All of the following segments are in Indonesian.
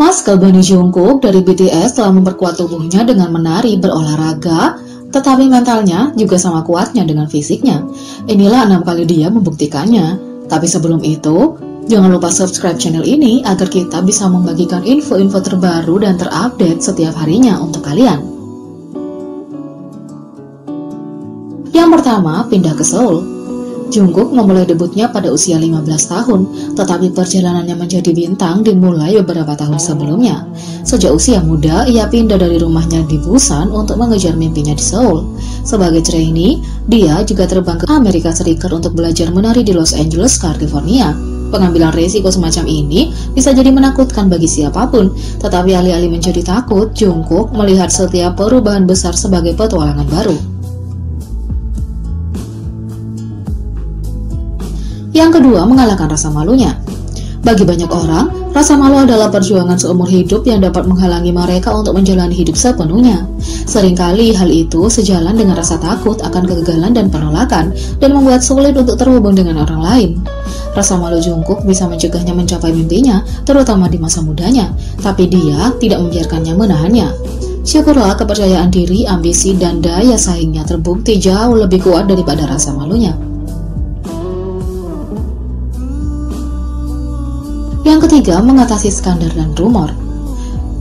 Mas Bunny Jungkook dari BTS telah memperkuat tubuhnya dengan menari berolahraga, tetapi mentalnya juga sama kuatnya dengan fisiknya. Inilah 6 kali dia membuktikannya. Tapi sebelum itu, jangan lupa subscribe channel ini agar kita bisa membagikan info-info terbaru dan terupdate setiap harinya untuk kalian. Yang pertama, pindah ke Seoul. Jungkook memulai debutnya pada usia 15 tahun, tetapi perjalanannya menjadi bintang dimulai beberapa tahun sebelumnya. Sejak usia muda, ia pindah dari rumahnya di Busan untuk mengejar mimpinya di Seoul. Sebagai trainee, dia juga terbang ke Amerika Serikat untuk belajar menari di Los Angeles, California. Pengambilan resiko semacam ini bisa jadi menakutkan bagi siapapun, tetapi alih-alih menjadi takut, Jungkook melihat setiap perubahan besar sebagai petualangan baru. Yang kedua, mengalahkan rasa malunya. Bagi banyak orang, rasa malu adalah perjuangan seumur hidup yang dapat menghalangi mereka untuk menjalani hidup sepenuhnya. Seringkali hal itu sejalan dengan rasa takut akan kegagalan dan penolakan, dan membuat sulit untuk terhubung dengan orang lain. Rasa malu Jungkook bisa mencegahnya mencapai mimpinya, terutama di masa mudanya, tapi dia tidak membiarkannya menahannya. Syukurlah kepercayaan diri, ambisi, dan daya saingnya terbukti jauh lebih kuat daripada rasa malunya. Yang ketiga, mengatasi skandal dan rumor.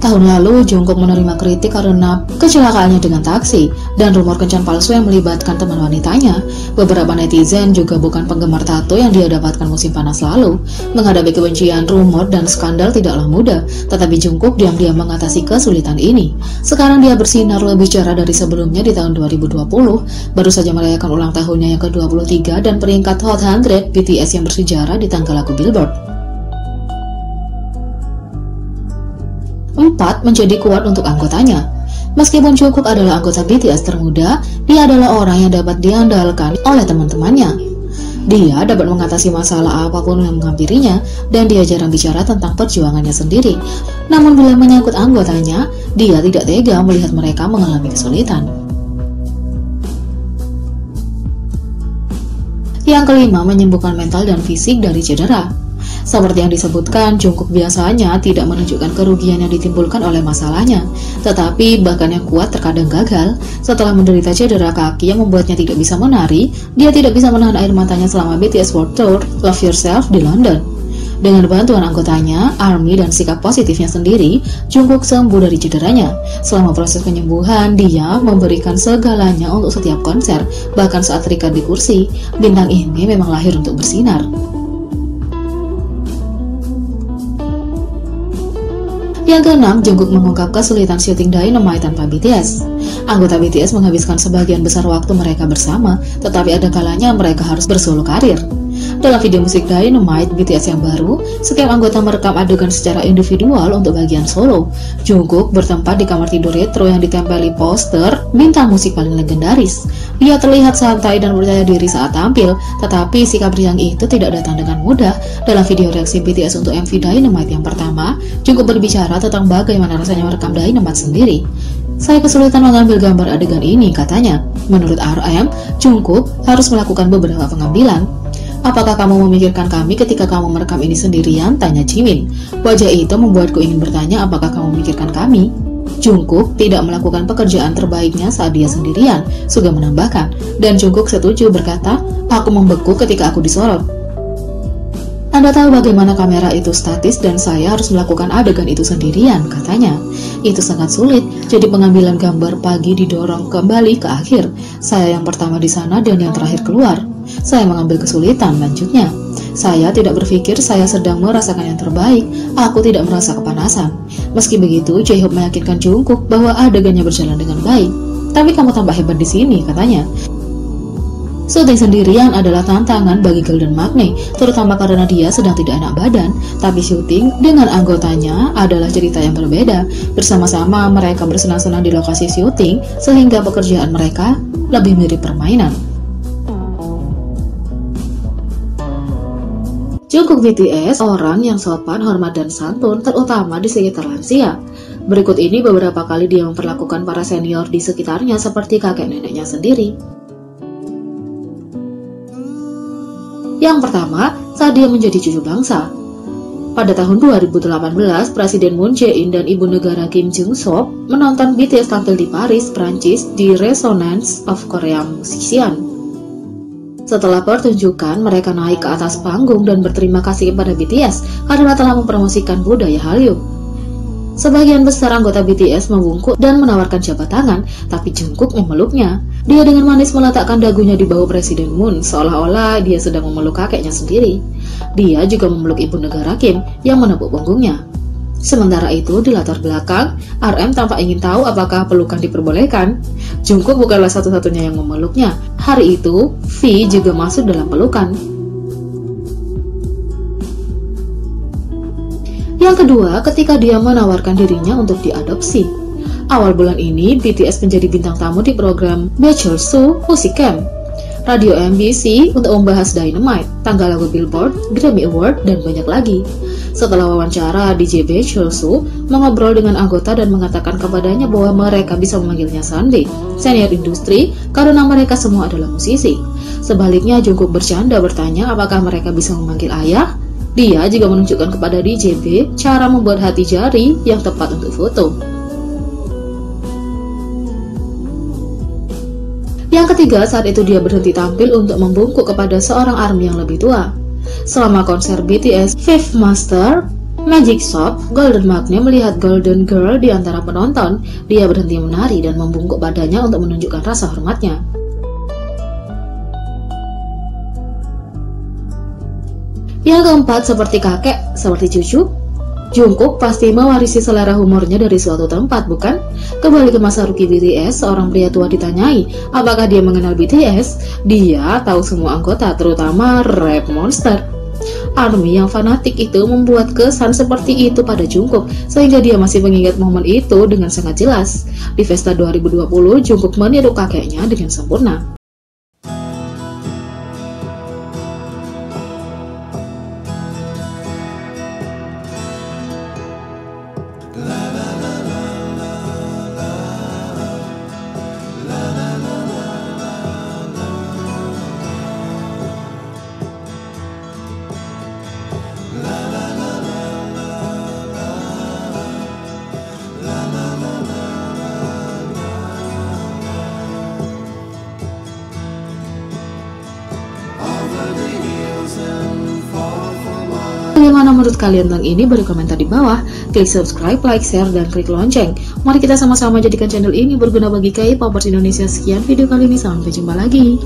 Tahun lalu, Jungkook menerima kritik karena kecelakaannya dengan taksi dan rumor kencan palsu yang melibatkan teman wanitanya. Beberapa netizen juga bukan penggemar tato yang dia dapatkan musim panas lalu. Menghadapi kebencian, rumor, dan skandal tidaklah mudah, tetapi Jungkook diam-diam mengatasi kesulitan ini. Sekarang dia bersinar lebih cerah dari sebelumnya di tahun 2020, baru saja merayakan ulang tahunnya yang ke-23 dan peringkat Hot 100 BTS yang bersejarah di tangga lagu Billboard. 4. Menjadi kuat untuk anggotanya. Meskipun Jungkook adalah anggota BTS termuda, dia adalah orang yang dapat diandalkan oleh teman-temannya. Dia dapat mengatasi masalah apapun yang menghampirinya, dan dia jarang bicara tentang perjuangannya sendiri. Namun bila menyangkut anggotanya, dia tidak tega melihat mereka mengalami kesulitan. Yang kelima, menyembuhkan mental dan fisik dari cedera. Seperti yang disebutkan, Jungkook biasanya tidak menunjukkan kerugian yang ditimbulkan oleh masalahnya, tetapi bahkan yang kuat terkadang gagal. Setelah menderita cedera kaki yang membuatnya tidak bisa menari, dia tidak bisa menahan air matanya selama BTS World Tour Love Yourself di London. Dengan bantuan anggotanya, ARMY, dan sikap positifnya sendiri, Jungkook sembuh dari cederanya. Selama proses penyembuhan, dia memberikan segalanya untuk setiap konser, bahkan saat terikat di kursi. Bintang ini memang lahir untuk bersinar. Yang keenam, Jungkook mengungkap kesulitan syuting Dynamite tanpa BTS. Anggota BTS menghabiskan sebagian besar waktu mereka bersama, tetapi ada kalanya mereka harus bersolo karir. Dalam video musik Dynamite BTS yang baru, setiap anggota merekam adegan secara individual untuk bagian solo. Jungkook bertempat di kamar tidur retro yang ditempeli poster bintang musik paling legendaris. Dia terlihat santai dan percaya diri saat tampil, tetapi sikap riang itu tidak datang dengan mudah. Dalam video reaksi BTS untuk MV Dynamite yang pertama, Jungkook berbicara tentang bagaimana rasanya merekam Dynamite sendiri. Saya kesulitan mengambil gambar adegan ini, katanya. Menurut RM, Jungkook harus melakukan beberapa pengambilan. Apakah kamu memikirkan kami ketika kamu merekam ini sendirian? Tanya Jimin. Wajah itu membuatku ingin bertanya apakah kamu memikirkan kami. Jungkook tidak melakukan pekerjaan terbaiknya saat dia sendirian, Suga menambahkan. Dan Jungkook setuju berkata, aku membeku ketika aku disorot. Anda tahu bagaimana kamera itu statis dan saya harus melakukan adegan itu sendirian, katanya. Itu sangat sulit, jadi pengambilan gambar pagi didorong kembali ke akhir. Saya yang pertama di sana dan yang terakhir keluar. Saya mengambil kesulitan, lanjutnya. Saya tidak berpikir saya sedang merasakan yang terbaik, aku tidak merasa kepanasan. Meski begitu, J-Hope meyakinkan Jungkook bahwa adegannya berjalan dengan baik. Tapi kamu tambah hebat di sini, katanya. Syuting sendirian adalah tantangan bagi Golden Maknae, terutama karena dia sedang tidak enak badan. Tapi syuting dengan anggotanya adalah cerita yang berbeda. Bersama-sama mereka bersenang-senang di lokasi syuting, sehingga pekerjaan mereka lebih mirip permainan. Jungkook BTS orang yang sopan, hormat, dan santun, terutama di sekitar lansia. Berikut ini beberapa kali dia memperlakukan para senior di sekitarnya seperti kakek neneknya sendiri. Yang pertama, saat dia menjadi cucu bangsa. Pada tahun 2018, Presiden Moon Jae-in dan Ibu Negara Kim Jung-seok menonton BTS tampil di Paris, Prancis di Resonance of Korea Musician. Setelah pertunjukan, mereka naik ke atas panggung dan berterima kasih kepada BTS karena telah mempromosikan budaya Hallyu. Sebagian besar anggota BTS membungkuk dan menawarkan jabat tangan, tapi Jungkook memeluknya. Dia dengan manis meletakkan dagunya di bahu Presiden Moon, seolah-olah dia sedang memeluk kakeknya sendiri. Dia juga memeluk ibu negara Kim yang menepuk punggungnya. Sementara itu, di latar belakang, RM tampak ingin tahu apakah pelukan diperbolehkan. Jungkook bukanlah satu-satunya yang memeluknya. Hari itu, V juga masuk dalam pelukan. Yang kedua, ketika dia menawarkan dirinya untuk diadopsi. Awal bulan ini, BTS menjadi bintang tamu di program Bachelor Music Camp Radio MBC untuk membahas Dynamite, tanggal lagu Billboard, Grammy Award, dan banyak lagi. Setelah wawancara, DJ Bachelor mengobrol dengan anggota dan mengatakan kepadanya bahwa mereka bisa memanggilnya Sunday, senior industri, karena mereka semua adalah musisi. Sebaliknya, Jungkook bercanda bertanya apakah mereka bisa memanggil ayah. Dia juga menunjukkan kepada DJ B cara membuat hati jari yang tepat untuk foto. Yang ketiga, saat itu dia berhenti tampil untuk membungkuk kepada seorang ARMY yang lebih tua. Selama konser BTS Fifth Master Magic Shop, Golden Magne melihat Golden Girl di antara penonton. Dia berhenti menari dan membungkuk badannya untuk menunjukkan rasa hormatnya. Yang keempat, seperti kakek, seperti cucu. Jungkook pasti mewarisi selera humornya dari suatu tempat, bukan? Kembali ke masa rookie BTS, seorang pria tua ditanyai apakah dia mengenal BTS. Dia tahu semua anggota, terutama Rap Monster. ARMY yang fanatik itu membuat kesan seperti itu pada Jungkook, sehingga dia masih mengingat momen itu dengan sangat jelas. Di Festa 2020, Jungkook meniru kakeknya dengan sempurna. Bagaimana menurut kalian tentang ini? Beri komentar di bawah. Klik subscribe, like, share, dan klik lonceng. Mari kita sama-sama jadikan channel ini berguna bagi K-popers Indonesia. Sekian video kali ini, sampai jumpa lagi.